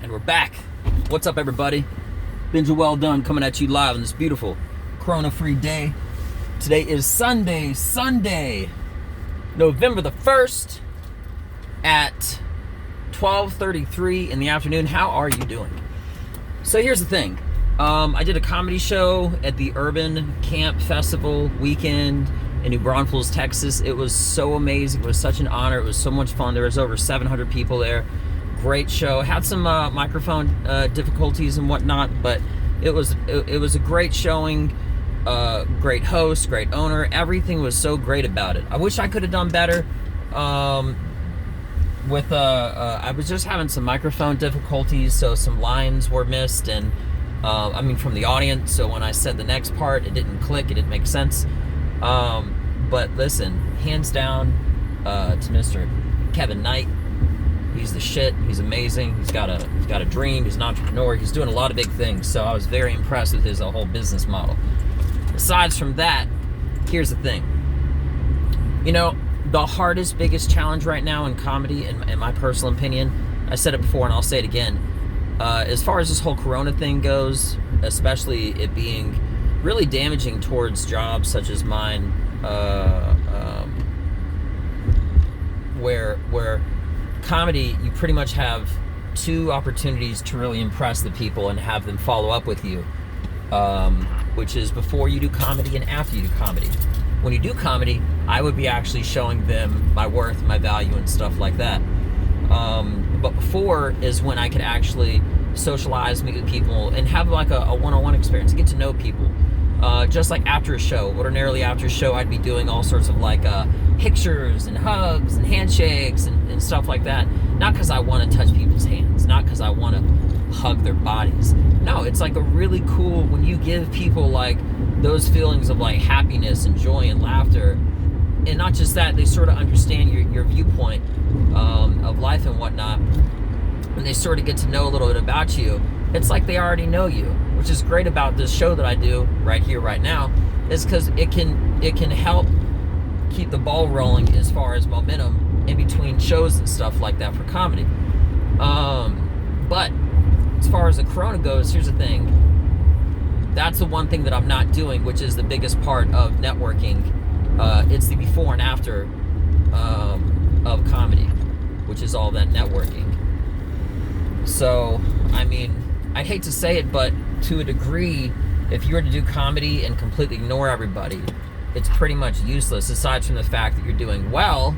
And we're back. What's up, everybody? Binge Well Done coming at you live on this beautiful Corona-free day. Today is Sunday, November the 1st at 12:33 in the afternoon. How are you doing? So here's the thing. I did a comedy show at the Urban Camp Festival weekend in New Braunfels, Texas. It was so amazing. It was such an honor. It was so much fun. There was over 700 people there. Great show. Had some microphone difficulties and whatnot, but it was a great showing. Great host, great owner. Everything was so great about it. I wish I could have done better. I was just having some microphone difficulties, so some lines were missed, and from the audience. So when I said the next part, it didn't click. It didn't make sense. But listen, hands down to Mr. Kevin Knight. He's the shit. He's amazing. He's got a dream. He's an entrepreneur. He's doing a lot of big things. So I was very impressed with his whole business model. Aside from that, here's the thing. You know, the hardest, biggest challenge right now in comedy, in my personal opinion, I said it before and I'll say it again, as far as this whole Corona thing goes, especially it being really damaging towards jobs such as mine, where comedy, you pretty much have two opportunities to really impress the people and have them follow up with you, which is before you do comedy and after you do comedy. When you do comedy, I would be actually showing them my worth, my value, and stuff like that. But before is when I could actually socialize, meet with people, and have like a one-on-one experience, get to know people. Just like after a show. Ordinarily after a show, I'd be doing all sorts of like pictures and hugs and handshakes and stuff like that. Not because I want to touch people's hands, not because I want to hug their bodies. No, it's like a really cool, when you give people like those feelings of like happiness and joy and laughter, and not just that, they sort of understand your viewpoint of life and whatnot, and they sort of get to know a little bit about you. It's like they already know you, which is great about this show that I do right here, right now, is because it can help keep the ball rolling as far as momentum in between shows and stuff like that for comedy. But as far as the Corona goes, here's the thing. That's the one thing that I'm not doing, which is the biggest part of networking. It's the before and after of comedy, which is all that networking. So, I'd hate to say it, but to a degree, if you were to do comedy and completely ignore everybody, it's pretty much useless, aside from the fact that you're doing well.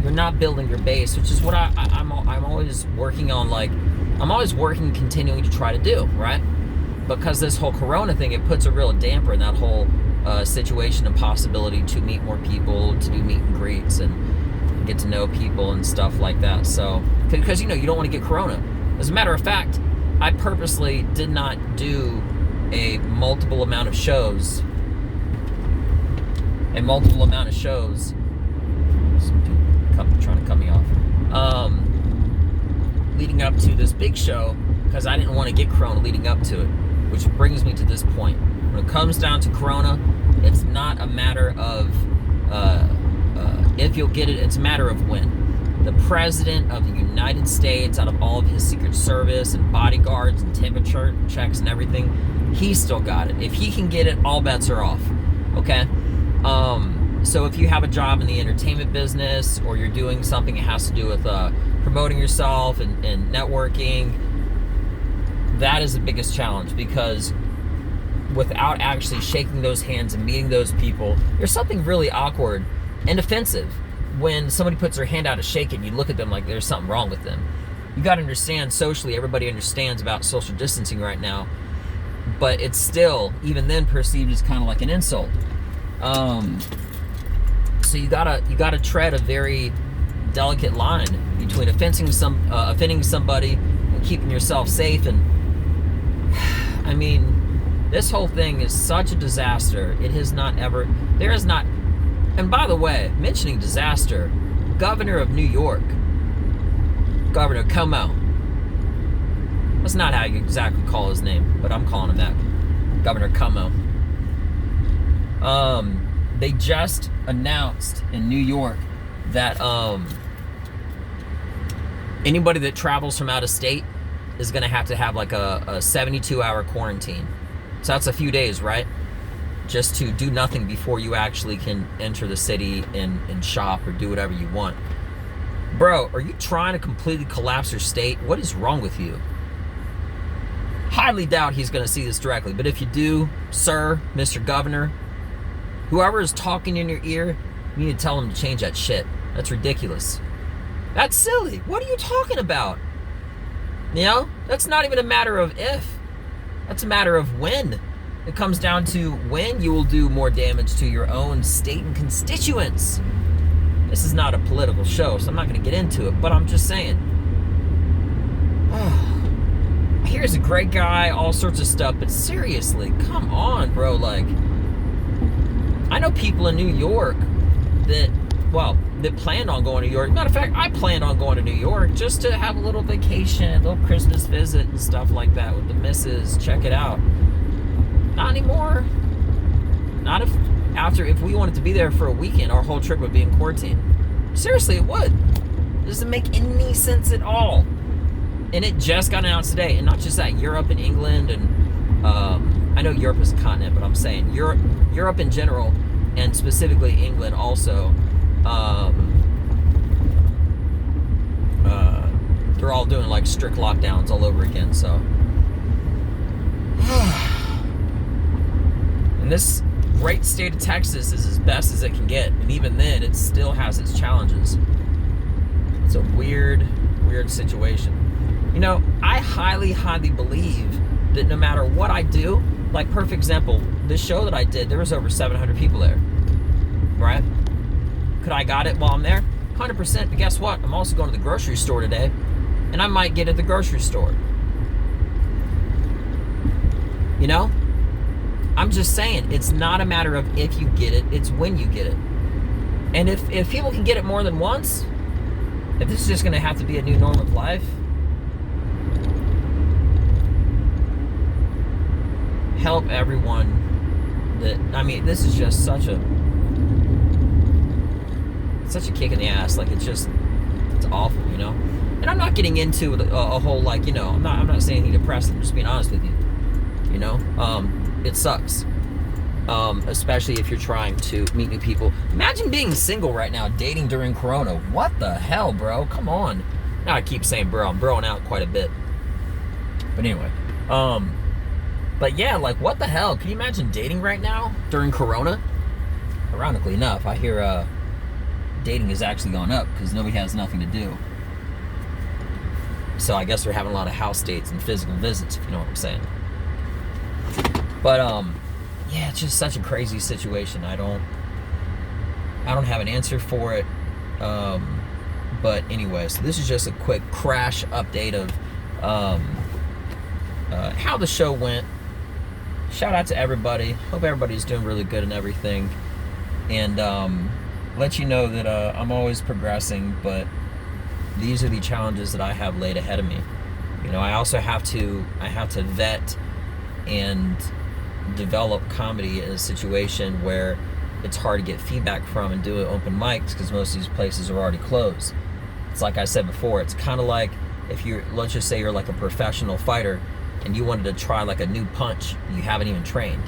You're not building your base, which is what I'm always working on. Like, I'm always working, continuing to try to do, right? Because this whole Corona thing, it puts a real damper in that whole situation and possibility to meet more people, to do meet and greets and get to know people and stuff like that. So, because you don't want to get Corona. As a matter of fact, I purposely did not do a multiple amount of shows. Trying to cut me off. Leading up to this big show, because I didn't want to get Corona leading up to it. Which brings me to this point. When it comes down to Corona, it's not a matter of if you'll get it, it's a matter of when. The President of the United States, out of all of his Secret Service and bodyguards and temperature checks and everything, he still got it. If he can get it, all bets are off. Okay? So if you have a job in the entertainment business, or you're doing something that has to do with promoting yourself and networking, that is the biggest challenge, because without actually shaking those hands and meeting those people, there's something really awkward and offensive when somebody puts their hand out to shake it and you look at them like there's something wrong with them. You got to understand, socially, everybody understands about social distancing right now, but it's still, even then, perceived as kind of like an insult. So you gotta tread a very delicate line between offending somebody and keeping yourself safe. And this whole thing is such a disaster. There is not. And by the way, mentioning disaster, Governor of New York, Governor Cuomo. That's not how you exactly call his name, but I'm calling him that. Governor Cuomo. They just announced in New York that anybody that travels from out of state is going to have like a 72-hour quarantine. So that's a few days, right? Just to do nothing before you actually can enter the city and shop or do whatever you want. Bro, are you trying to completely collapse your state? What is wrong with you? Highly doubt he's going to see this directly. But if you do, sir, Mr. Governor, whoever is talking in your ear, you need to tell him to change that shit. That's ridiculous. That's silly. What are you talking about? You know, that's not even a matter of if. That's a matter of when. It comes down to when you will do more damage to your own state and constituents. This is not a political show, so I'm not going to get into it, but I'm just saying. Here's a great guy, all sorts of stuff, but seriously, come on, bro. Like, I know people in New York that planned on going to New York. Matter of fact, I planned on going to New York just to have a little vacation, a little Christmas visit and stuff like that with the missus. Check it out. Not anymore. Not if we wanted to be there for a weekend, our whole trip would be in quarantine. Seriously, it would. It doesn't make any sense at all. And it just got announced today. And not just that, Europe and England and I know Europe is a continent, but I'm saying Europe in general, and specifically England also, they're all doing like strict lockdowns all over again. So, and this great state of Texas is as best as it can get, and even then, it still has its challenges. It's a weird situation. You know, I highly believe that no matter what I do, like perfect example, this show that I did, there was over 700 people there, right? Could I got it while I'm there? 100%, but guess what? I'm also going to the grocery store today, and I might get at the grocery store. You know? I'm just saying, it's not a matter of if you get it, it's when you get it. And if people can get it more than once, if this is just going to have to be a new norm of life, help everyone that, I mean, this is just such a kick in the ass. Like, it's awful, you know? And I'm not getting into a whole, like, you know, I'm not saying anything depressing, I'm just being honest with you, you know? It sucks, especially if you're trying to meet new people. Imagine being single right now, dating during Corona. What the hell, bro? Come on. Now I keep saying bro, I'm broing out quite a bit. But anyway, but yeah, like, what the hell? Can you imagine dating right now during Corona? Ironically enough, I hear dating has actually gone up because nobody has nothing to do. So I guess they're having a lot of house dates and physical visits, if you know what I'm saying. But yeah, it's just such a crazy situation. I don't have an answer for it. But anyway, so this is just a quick crash update of how the show went. Shout out to everybody. Hope everybody's doing really good and everything. And let you know that I'm always progressing, but these are the challenges that I have laid ahead of me. You know, I also have to vet and develop comedy in a situation where it's hard to get feedback from and do open mics because most of these places are already closed. It's like I said before, it's kind of like if let's just say you're like a professional fighter and you wanted to try like a new punch you haven't even trained.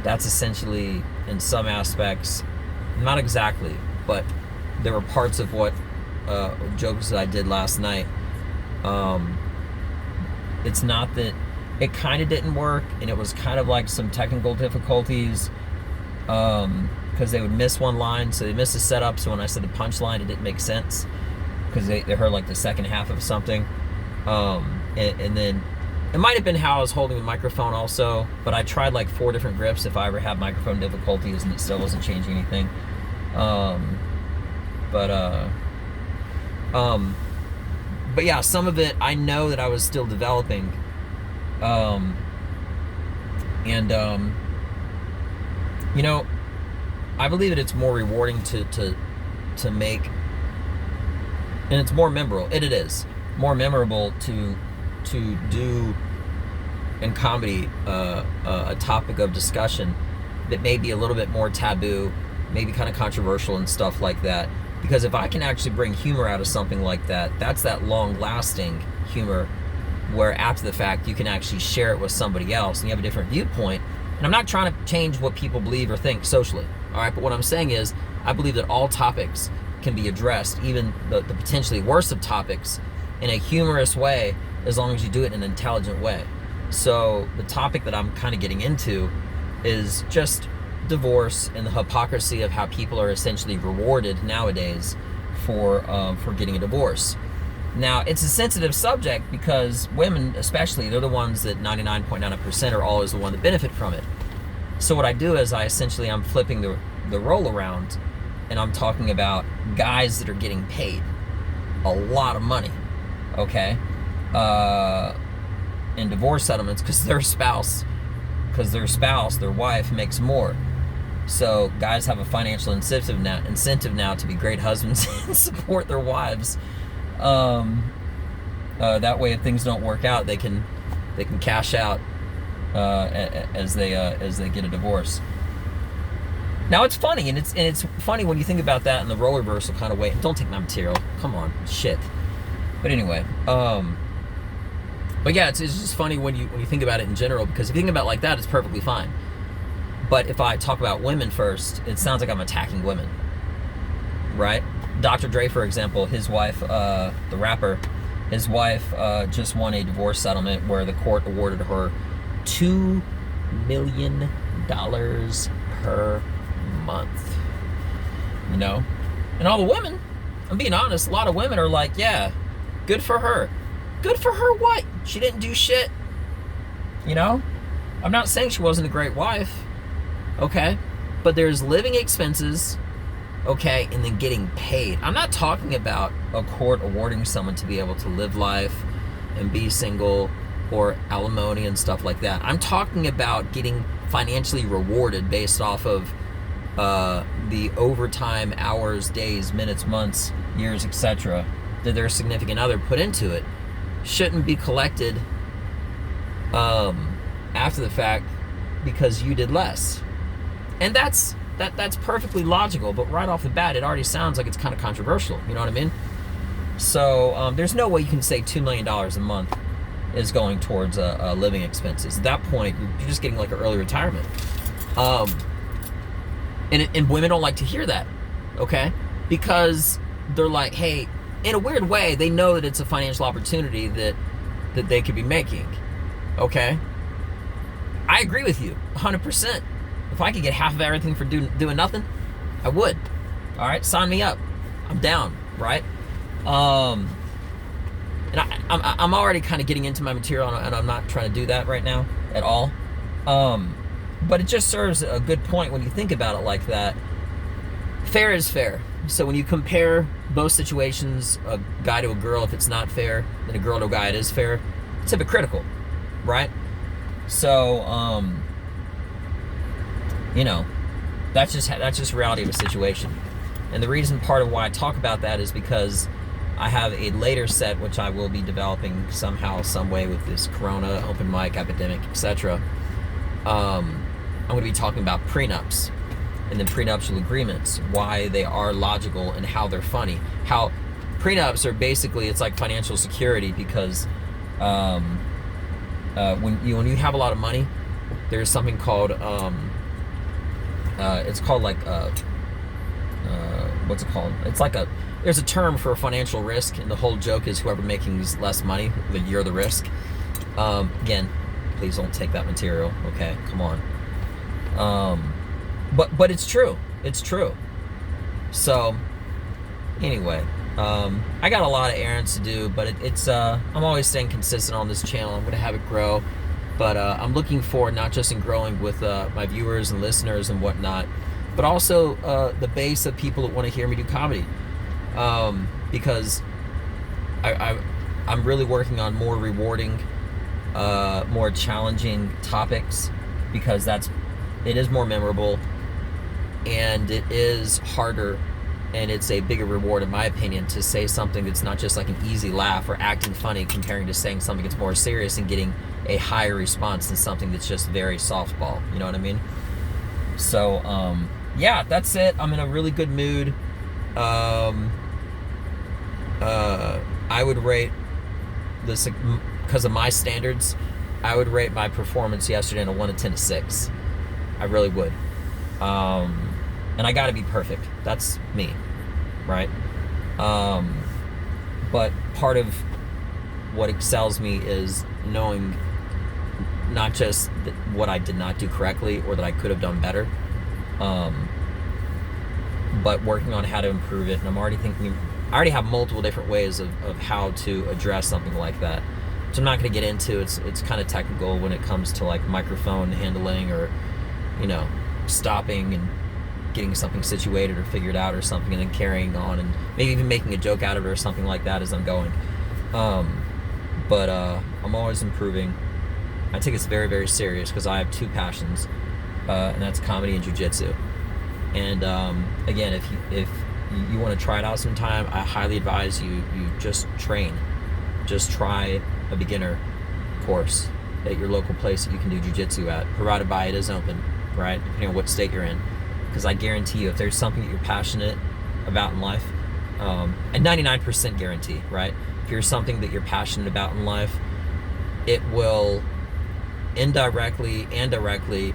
That's essentially, in some aspects, not exactly, but there were parts of what jokes that I did last night. It's not that it kind of didn't work, and it was kind of like some technical difficulties because they would miss one line, so they missed the setup. So when I said the punchline, it didn't make sense because they heard like the second half of something, and then it might have been how I was holding the microphone also, but I tried like 4 different grips if I ever have microphone difficulties, and it still wasn't changing anything. But yeah, some of it I know that I was still developing. You know, I believe that it's more rewarding to make, and it's more memorable. It is more memorable to do in comedy a topic of discussion that may be a little bit more taboo, maybe kind of controversial and stuff like that. Because if I can actually bring humor out of something like that, that's that long-lasting humor where after the fact you can actually share it with somebody else and you have a different viewpoint. And I'm not trying to change what people believe or think socially, all right? But what I'm saying is I believe that all topics can be addressed, even the potentially worst of topics, in a humorous way, as long as you do it in an intelligent way. So the topic that I'm kind of getting into is just divorce and the hypocrisy of how people are essentially rewarded nowadays for getting a divorce. Now, it's a sensitive subject because women, especially, they're the ones that 99.9% are always the one that benefit from it. So what I do is I'm flipping the role around, and I'm talking about guys that are getting paid a lot of money, okay, in divorce settlements because their spouse, their wife makes more. So guys have a financial incentive now to be great husbands and support their wives. That way, if things don't work out, they can cash out as they get a divorce. Now it's funny, and it's funny when you think about that in the role reversal kind of way. Don't take my material. Come on, shit. But anyway, but yeah, it's just funny when you think about it in general, because if you think about it like that, it's perfectly fine. But if I talk about women first, it sounds like I'm attacking women, right? Dr. Dre, for example, his wife, the rapper, his wife just won a divorce settlement where the court awarded her $2 million per month. You know? And all the women, I'm being honest, a lot of women are like, yeah, good for her. Good for her what? She didn't do shit. You know? I'm not saying she wasn't a great wife. Okay? But there's living expenses, okay, and then getting paid. I'm not talking about a court awarding someone to be able to live life and be single or alimony and stuff like that. I'm talking about getting financially rewarded based off of the overtime, hours, days, minutes, months, years, etc. that their significant other put into it. Shouldn't be collected after the fact because you did less. And that's perfectly logical, but right off the bat, it already sounds like it's kind of controversial. You know what I mean? So there's no way you can say $2 million a month is going towards living expenses. At that point, you're just getting like an early retirement. And women don't like to hear that, okay? Because they're like, hey, in a weird way, they know that it's a financial opportunity that they could be making, okay? I agree with you 100%. If I could get half of everything for doing nothing, I would. All right, sign me up. I'm down, right? And I'm already kind of getting into my material, and I'm not trying to do that right now at all. But it just serves a good point when you think about it like that. Fair is fair. So when you compare both situations, a guy to a girl, if it's not fair, then a girl to a guy, it is fair. It's hypocritical, right? So, you know, that's just reality of a situation. And the reason part of why I talk about that is because I have a later set which I will be developing somehow, some way with this corona, open mic, epidemic, etc. I'm going to be talking about prenups and then prenuptial agreements, why they are logical and how they're funny. How prenups are basically, it's like financial security because when you have a lot of money, there's something called it's called like what's it called? It's like there's a term for financial risk, and the whole joke is whoever making less money, you're the risk. Again, please don't take that material. Okay, come on. But it's true. It's true. So anyway, I got a lot of errands to do, but it's I'm always staying consistent on this channel. I'm gonna have it grow, but I'm looking forward not just in growing with my viewers and listeners and whatnot, but also the base of people that want to hear me do comedy, because I'm really working on more rewarding, more challenging topics, because it is more memorable and it is harder, and it's a bigger reward, in my opinion, to say something that's not just like an easy laugh or acting funny, comparing to saying something that's more serious and getting a higher response than something that's just very softball. You know what I mean? So yeah, that's it. I'm in a really good mood. I would rate this because of my standards, I would rate my performance yesterday in a 1 to 10 to 6. I really would. And I got to be perfect. That's me, right? But part of what excels me is knowing not just what I did not do correctly or that I could have done better, but working on how to improve it. And I'm already thinking, I already have multiple different ways of how to address something like that, which I'm not going to get into. It's kind of technical when it comes to like microphone handling or, you know, stopping and getting something situated or figured out or something and then carrying on and maybe even making a joke out of it or something like that as I'm going. But I'm always improving. I take this very, very serious because I have two passions, and that's comedy and jiu-jitsu. And again, if you want to try it out sometime, I highly advise you just train. Just try a beginner course at your local place that you can do jiu-jitsu at, provided by it is open, right? Depending on what state you're in. Because I guarantee you, if there's something that you're passionate about in life, and 99% guarantee, right? If you're something that you're passionate about in life, it will indirectly and directly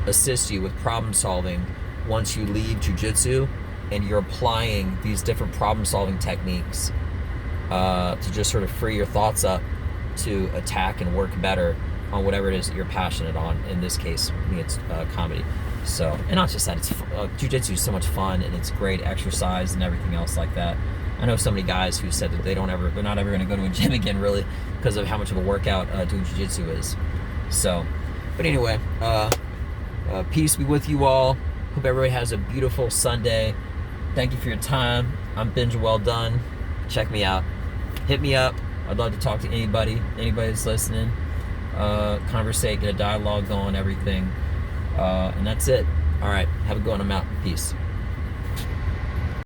assist you with problem solving once you leave jiu-jitsu and you're applying these different problem solving techniques to just sort of free your thoughts up to attack and work better on whatever it is that you're passionate on. In this case, for me, it's comedy. So, and not just that, it's jiu-jitsu is so much fun and it's great exercise and everything else like that. I know so many guys who said that they're not ever going to go to a gym again, really, because of how much of a workout doing jiu-jitsu is. So, but anyway, peace be with you all. Hope everybody has a beautiful Sunday. Thank you for your time. I'm Benja Well Done. Check me out. Hit me up. I'd love to talk to anybody that's listening. Conversate, get a dialogue going, everything. And that's it. All right. Have a good one. I'm out. Peace.